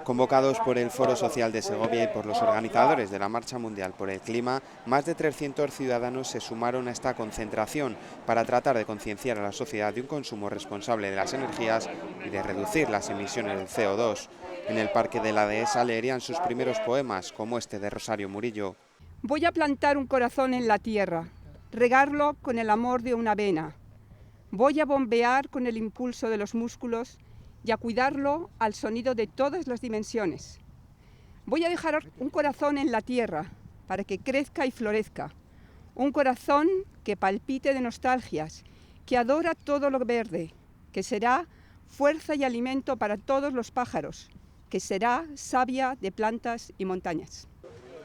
Convocados por el Foro Social de Segovia y por los organizadores de la Marcha Mundial por el Clima, más de 300 ciudadanos se sumaron a esta concentración para tratar de concienciar a la sociedad de un consumo responsable de las energías y de reducir las emisiones de CO2. En el Parque de la Dehesa leerían sus primeros poemas, como este de Rosario Murillo. Voy a plantar un corazón en la tierra, regarlo con el amor de una vena. Voy a bombear con el impulso de los músculos y a cuidarlo al sonido de todas las dimensiones. Voy a dejar un corazón en la tierra para que crezca y florezca. Un corazón que palpite de nostalgias, que adora todo lo verde, que será fuerza y alimento para todos los pájaros, que será savia de plantas y montañas.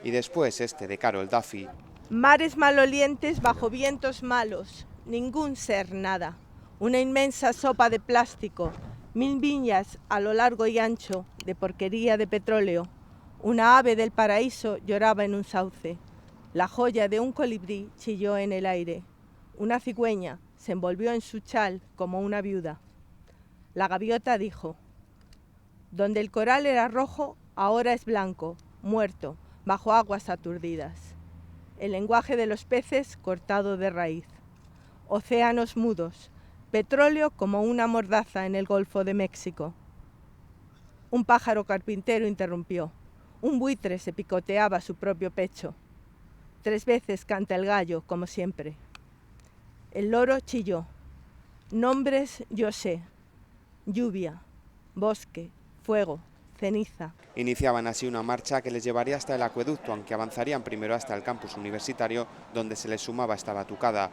Y después este de Carol Duffy. Mares malolientes bajo vientos malos, ningún ser nada. Una inmensa sopa de plástico, 1000 viñas a lo largo y ancho de porquería de petróleo. Una ave del paraíso lloraba en un sauce. La joya de un colibrí chilló en el aire. Una cigüeña se envolvió en su chal como una viuda. La gaviota dijo: donde el coral era rojo, ahora es blanco, muerto, bajo aguas aturdidas. El lenguaje de los peces cortado de raíz. Océanos mudos, petróleo como una mordaza en el Golfo de México. Un pájaro carpintero interrumpió. Un buitre se picoteaba su propio pecho. 3 veces canta el gallo, como siempre. El loro chilló. Nombres yo sé. Lluvia, bosque, fuego, ceniza. Iniciaban así una marcha que les llevaría hasta el acueducto, aunque avanzarían primero hasta el campus universitario, donde se les sumaba esta batucada.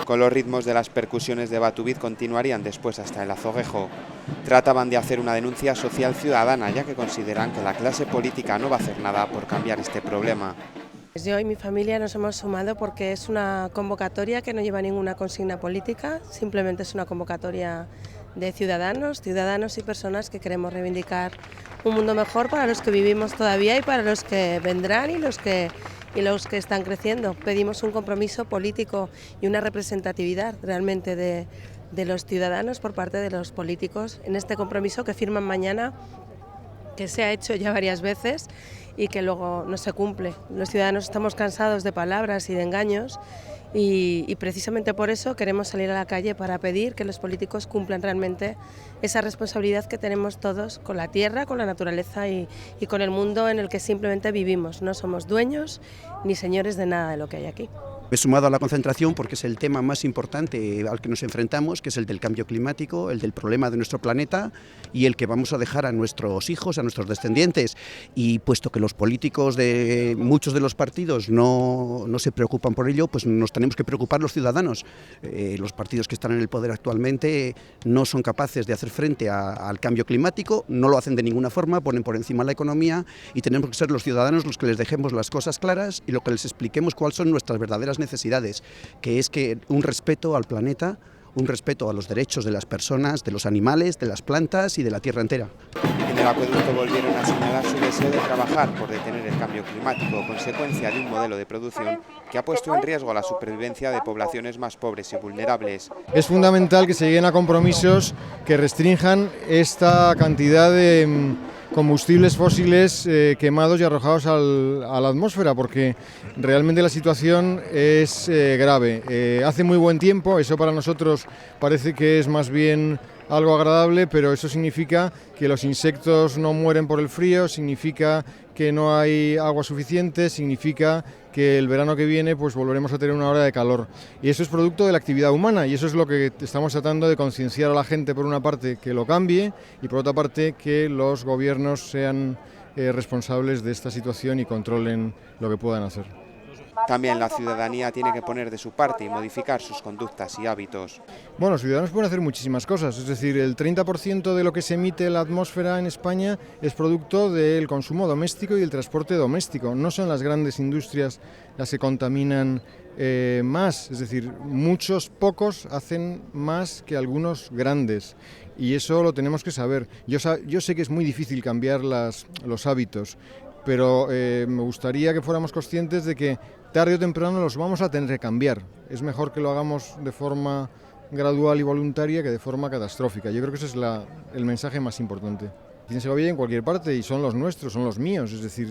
Con los ritmos de las percusiones de Batubid continuarían después hasta el Azoguejo. Trataban de hacer una denuncia social ciudadana, ya que consideran que la clase política no va a hacer nada por cambiar este problema. Yo y mi familia nos hemos sumado porque es una convocatoria que no lleva ninguna consigna política, simplemente es una convocatoria de ciudadanos y personas que queremos reivindicar un mundo mejor para los que vivimos todavía y para los que vendrán y los que están creciendo. Pedimos un compromiso político y una representatividad realmente de los ciudadanos por parte de los políticos en este compromiso que firman mañana, que se ha hecho ya varias veces y que luego no se cumple. Los ciudadanos estamos cansados de palabras y de engaños y precisamente por eso queremos salir a la calle para pedir que los políticos cumplan realmente esa responsabilidad que tenemos todos con la tierra, con la naturaleza y con el mundo en el que simplemente vivimos. No somos dueños ni señores de nada de lo que hay aquí. Me he sumado a la concentración porque es el tema más importante al que nos enfrentamos, que es el del cambio climático, el del problema de nuestro planeta y el que vamos a dejar a nuestros hijos, a nuestros descendientes. Y puesto que los políticos de muchos de los partidos no se preocupan por ello, pues nos tenemos que preocupar los ciudadanos. Los partidos que están en el poder actualmente no son capaces de hacer frente al cambio climático, no lo hacen de ninguna forma, ponen por encima la economía y tenemos que ser los ciudadanos los que les dejemos las cosas claras y lo que les expliquemos cuáles son nuestras verdaderas necesidades, que es que un respeto al planeta, un respeto a los derechos de las personas, de los animales, de las plantas y de la tierra entera. En el acueducto volvieron a señalar su deseo de trabajar por detener el cambio climático, consecuencia de un modelo de producción que ha puesto en riesgo la supervivencia de poblaciones más pobres y vulnerables. Es fundamental que se lleguen a compromisos que restrinjan esta cantidad de combustibles fósiles quemados y arrojados a la atmósfera, porque realmente la situación es grave. Hace muy buen tiempo, eso para nosotros parece que es más bien algo agradable, pero eso significa que los insectos no mueren por el frío, significa que no hay agua suficiente, significa que el verano que viene pues volveremos a tener una ola de calor. Y eso es producto de la actividad humana y eso es lo que estamos tratando de concienciar a la gente, por una parte que lo cambie y por otra parte que los gobiernos sean responsables de esta situación y controlen lo que puedan hacer. También la ciudadanía tiene que poner de su parte y modificar sus conductas y hábitos. Bueno, los ciudadanos pueden hacer muchísimas cosas, es decir, el 30% de lo que se emite en la atmósfera en España es producto del consumo doméstico y del transporte doméstico. No son las grandes industrias las que contaminan más, es decir, pocos hacen más que algunos grandes. Y eso lo tenemos que saber. Yo sé que es muy difícil cambiar los hábitos, pero me gustaría que fuéramos conscientes de que tarde o temprano los vamos a tener que cambiar. Es mejor que lo hagamos de forma gradual y voluntaria que de forma catastrófica. Yo creo que ese es el mensaje más importante. Aquí en Segovia y en cualquier parte, y son los nuestros, son los míos, es decir,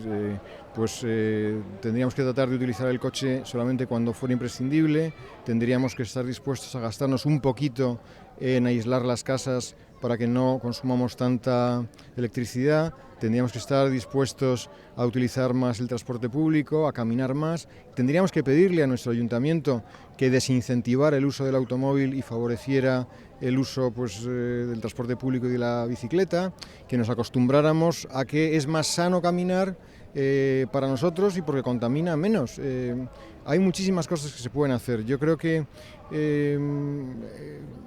tendríamos que tratar de utilizar el coche solamente cuando fuera imprescindible, tendríamos que estar dispuestos a gastarnos un poquito en aislar las casas para que no consumamos tanta electricidad, tendríamos que estar dispuestos a utilizar más el transporte público, a caminar más, tendríamos que pedirle a nuestro ayuntamiento que desincentivara el uso del automóvil y favoreciera el uso del transporte público y de la bicicleta, que nos acostumbráramos a que es más sano caminar para nosotros y porque contamina menos. Hay muchísimas cosas que se pueden hacer. Yo creo que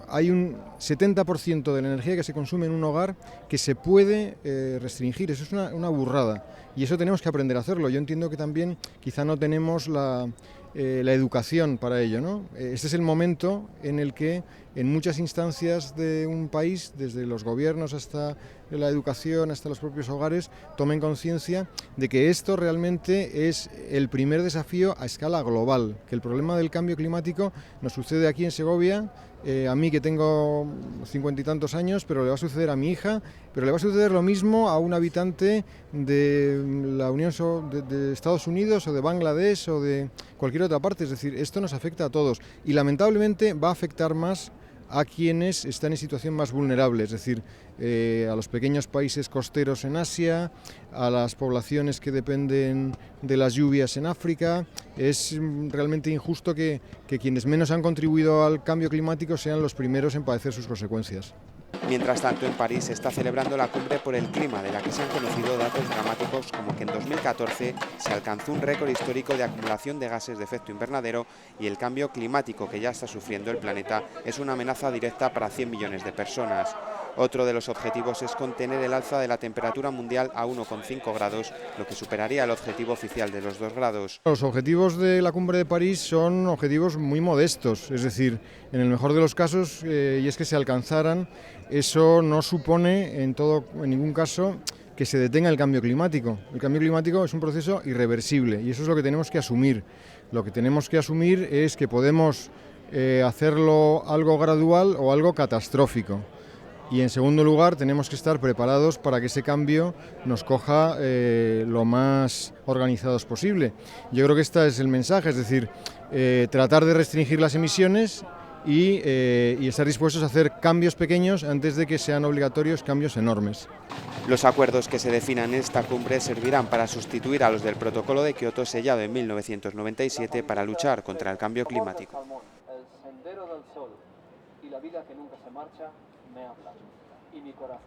hay un 70% de la energía que se consume en un hogar que se puede restringir. Eso es una burrada y eso tenemos que aprender a hacerlo. Yo entiendo que también quizá no tenemos la educación para ello, ¿no? Este es el momento en el que en muchas instancias de un país, desde los gobiernos hasta la educación, hasta los propios hogares, tomen conciencia de que esto realmente es el primer desafío a escala global, que el problema del cambio climático nos sucede aquí en Segovia, a mí que tengo 50 y tantos años, pero le va a suceder a mi hija, pero le va a suceder lo mismo a un habitante de la Unión de Estados Unidos o de Bangladesh o de cualquier otra parte, es decir, esto nos afecta a todos y lamentablemente va a afectar más a quienes están en situación más vulnerable, es decir, a los pequeños países costeros en Asia, a las poblaciones que dependen de las lluvias en África. Es realmente injusto que quienes menos han contribuido al cambio climático sean los primeros en padecer sus consecuencias. Mientras tanto, en París se está celebrando la cumbre por el clima, de la que se han conocido datos dramáticos como que en 2014 se alcanzó un récord histórico de acumulación de gases de efecto invernadero y el cambio climático que ya está sufriendo el planeta es una amenaza directa para 100 millones de personas. Otro de los objetivos es contener el alza de la temperatura mundial a 1,5 grados, lo que superaría el objetivo oficial de los 2 grados. Los objetivos de la Cumbre de París son objetivos muy modestos, es decir, en el mejor de los casos, y es que se alcanzaran, eso no supone en ningún caso que se detenga el cambio climático. El cambio climático es un proceso irreversible y eso es lo que tenemos que asumir. Lo que tenemos que asumir es que podemos hacerlo algo gradual o algo catastrófico. Y en segundo lugar tenemos que estar preparados para que ese cambio nos coja lo más organizados posible. Yo creo que este es el mensaje, es decir, tratar de restringir las emisiones y estar dispuestos a hacer cambios pequeños antes de que sean obligatorios cambios enormes. Los acuerdos que se definan en esta cumbre servirán para sustituir a los del Protocolo de Kioto sellado en 1997 para luchar contra el cambio climático. El sendero del sol y la vida que nunca se marcha me hablan y mi corazón